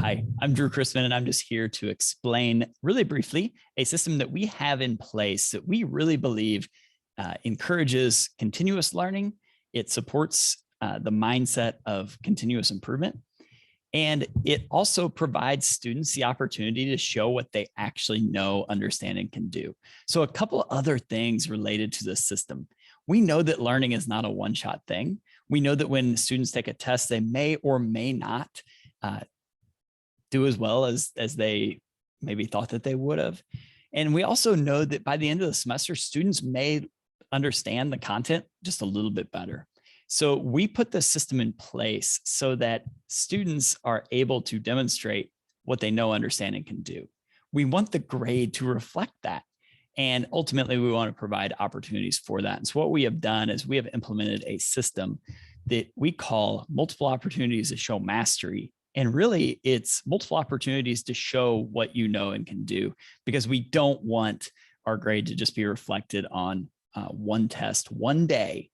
Hi, I'm Drew Chrisman, and I'm just here to explain really briefly a system that we have in place that we really believe encourages continuous learning. It supports the mindset of continuous improvement, and it also provides students the opportunity to show what they actually know, understand, and can do. So a couple other things related to this system. We know that learning is not a one-shot thing. We know that when students take a test, they may or may not uh, do as well as they maybe thought that they would have. And we also know that by the end of the semester, students may understand the content just a little bit better. So we put the system in place so that students are able to demonstrate what they know, understand, and can do. We want the grade to reflect that. And ultimately, we want to provide opportunities for that. And so what we have done is we have implemented a system that we call multiple opportunities to show mastery. And really, it's multiple opportunities to show what you know and can do, because we don't want our grade to just be reflected on one test, one day.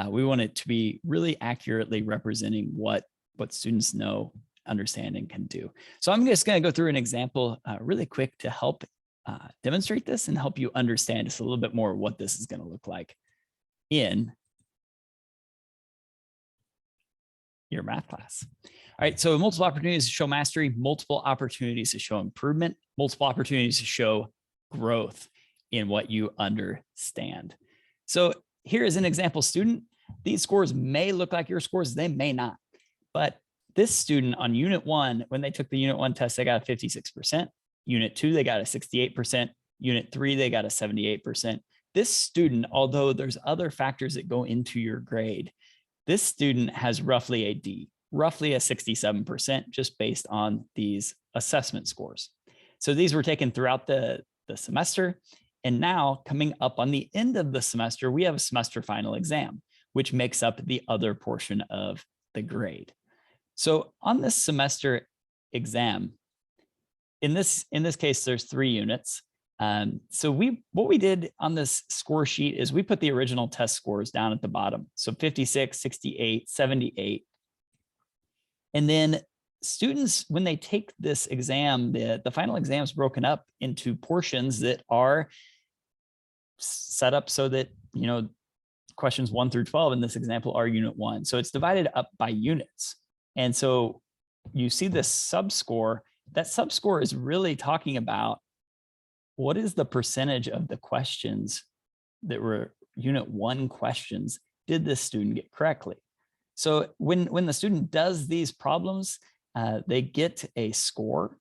We want it to be really accurately representing what students know, understand, and can do. So I'm just going to go through an example really quick to help demonstrate this and help you understand just a little bit more what this is going to look like in your math class. All right, so multiple opportunities to show mastery, multiple opportunities to show improvement, multiple opportunities to show growth in what you understand. So here is an example student. These scores may look like your scores, they may not. But this student on Unit 1, when they took the Unit 1 test, they got a 56%. Unit 2, they got a 68%. Unit 3, they got a 78%. This student, although there's other factors that go into your grade, this student has roughly a D, roughly a 67%, just based on these assessment scores. So these were taken throughout the semester. And now coming up on the end of the semester, we have a semester final exam, which makes up the other portion of the grade. So on this semester exam, in this case, there's 3 units. So what we did on this score sheet is we put the original test scores down at the bottom. So 56, 68, 78. And then students, when they take this exam, the final exam is broken up into portions that are set up so that, questions 1 through 12 in this example are Unit 1. So it's divided up by units. And so you see this subscore. That subscore is really talking about what is the percentage of the questions that were Unit 1 questions did this student get correctly? So when the student does these problems, they get a score,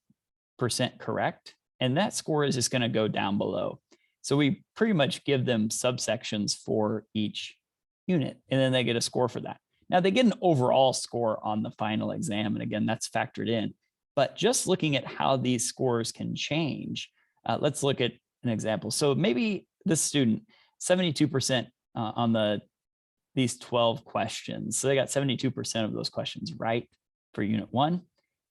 percent correct, and that score is just going to go down below. So we pretty much give them subsections for each unit, and then they get a score for that. Now they get an overall score on the final exam, and again, that's factored in. But just looking at how these scores can change, let's look at an example. So maybe this student, 72% on these 12 questions. So they got 72% of those questions right for Unit 1.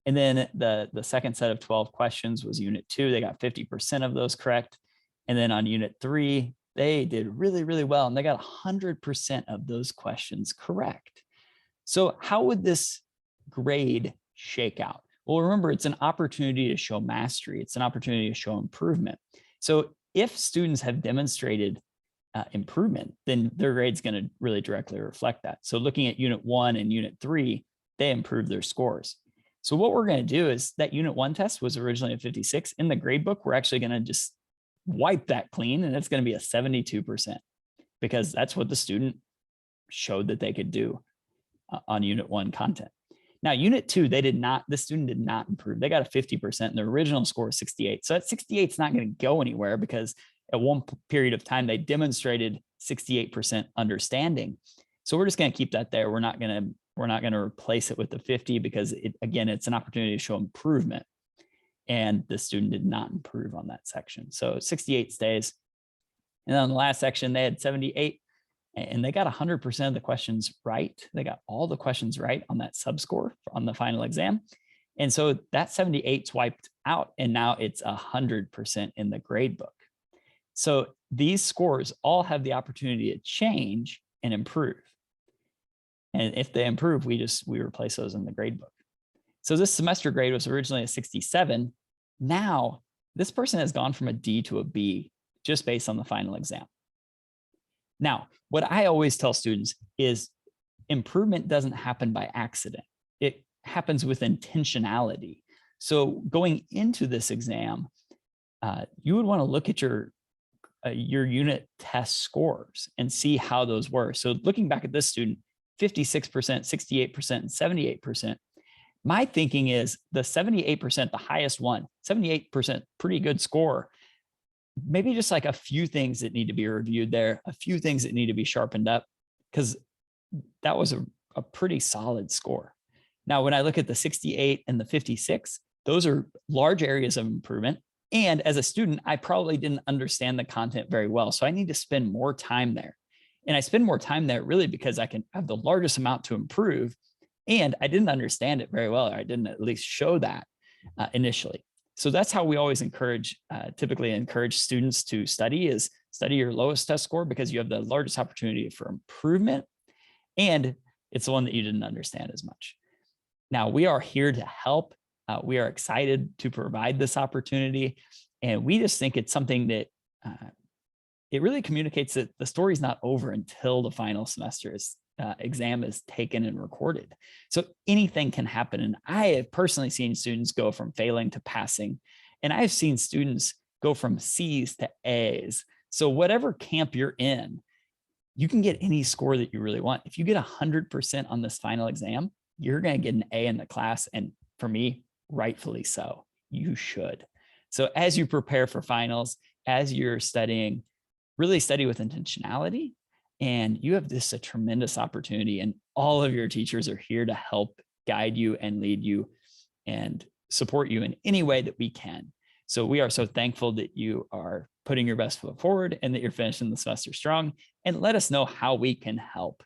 And then the second set of 12 questions was Unit 2. They got 50% of those correct. And then on Unit 3, they did really, really well. And they got 100% of those questions correct. So how would this grade shake out? Well, remember, it's an opportunity to show mastery. It's an opportunity to show improvement. So if students have demonstrated improvement, then their grade's going to really directly reflect that. So looking at Unit 1 and Unit 3, they improved their scores. So what we're going to do is that Unit 1 test was originally a 56. In the grade book, we're actually going to just wipe that clean, and it's going to be a 72%, because that's what the student showed that they could do on Unit 1 content. Now, Unit 2, the student did not improve. They got a 50%, and their original score is 68. So that 68 is not going to go anywhere, because at one period of time, they demonstrated 68% understanding. So we're just going to keep that there. We're not going to replace it with the 50, because again, it's an opportunity to show improvement. And the student did not improve on that section. So 68 stays. And then on the last section, they had 78. And they got 100% of the questions right. They got all the questions right on that subscore on the final exam. And so that 78's wiped out, and now it's 100% in the grade book. So these scores all have the opportunity to change and improve. And if they improve, we replace those in the grade book. So this semester grade was originally a 67. Now, this person has gone from a D to a B just based on the final exam. Now, what I always tell students is improvement doesn't happen by accident. It happens with intentionality. So going into this exam, you would want to look at your unit test scores and see how those were. So looking back at this student, 56%, 68%, and 78%. My thinking is the 78%, the highest one, 78%, pretty good score. Maybe just like a few things that need to be reviewed there, a few things that need to be sharpened up, because that was a pretty solid score. Now, when I look at the 68 and the 56, those are large areas of improvement. And as a student, I probably didn't understand the content very well. So I need to spend more time there. And I spend more time there really because I can have the largest amount to improve. And I didn't understand it very well, or I didn't at least show that initially. So that's how we always typically encourage students to study, is study your lowest test score, because you have the largest opportunity for improvement. And it's the one that you didn't understand as much. Now, we are here to help. We are excited to provide this opportunity. And we just think it's something that it really communicates that the story's not over until the final semester's exam is taken and recorded. So anything can happen. And I have personally seen students go from failing to passing. And I've seen students go from C's to A's. So whatever camp you're in, you can get any score that you really want. If you get 100% on this final exam, you're going to get an A in the class. And for me, rightfully so. You should. So as you prepare for finals, as you're studying, really study with intentionality. And you have a tremendous opportunity, and all of your teachers are here to help guide you and lead you and support you in any way that we can. So we are so thankful that you are putting your best foot forward and that you're finishing the semester strong, and let us know how we can help.